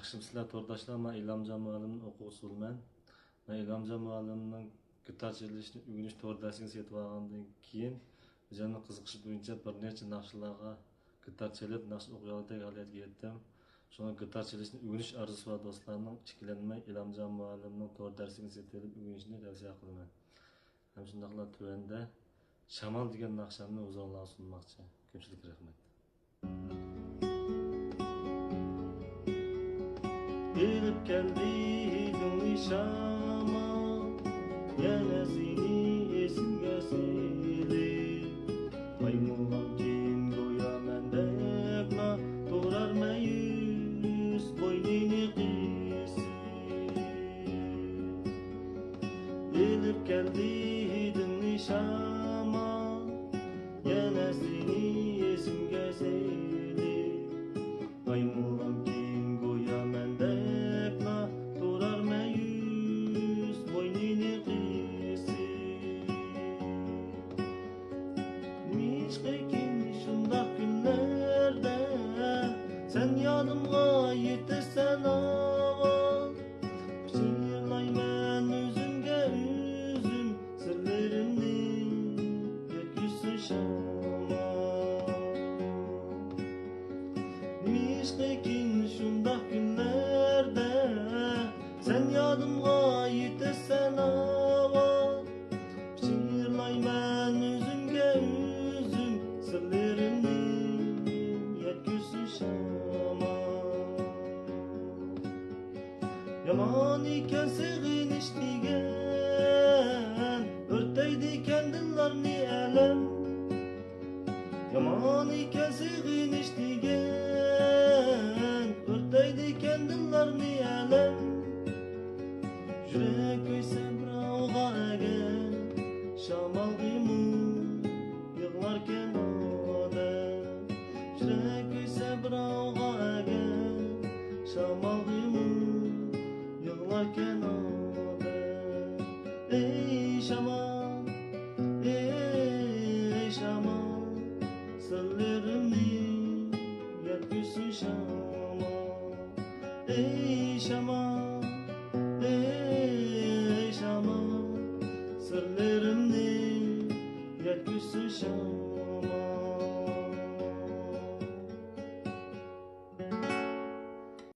Yaxshi sizlar to'rdoshlar, men Inomjon muallimning o'quvchisiman. Men Inomjon muallimning gitar chalishni o'rganish to'rdasiga yetib olgandan keyin o'zimning qiziqish bo'yicha bir necha naqshlarga gitar chalib, naqsh o'qiyotgan holatga yetdim. Shuna gitar chalishni o'rganish arzusi bor do'stlarning ikkilanmay Inomjon muallimning to'rdasiga yetib o'rganishni tavsiya qilaman. Ham shundaqla tuvanda Shamol degan naqshamni o'zingizlarga sunmoqchi. Ko'pchilik rahmat. Gelip geldiydin nişama, yana seni esirge silip. Maymulan kim goya mendekla, durar meyüz boynini qisip. Gelip geldiydin nişama, yana seni esirge silip. Maymulan kim goya mendekla, durar meyüz boynini qisip. Mişqekin şundaq günlerde, sen yanımga yetirsen aval. Pişirlayman özümge özüm, sırlarımni yetkizsin şamal. Mişqekin şundaq günlerde, sen yanımga yetirsen aval. Pişirlayman özümge özüm, sırlarımni yetkizsin şamal. Yaman iken sig'inish degan, o'rtaydi kendillarni alam. Yaman iken sig'inish degan, o'rtaydi kendillarni alam. Yurak ko'ysam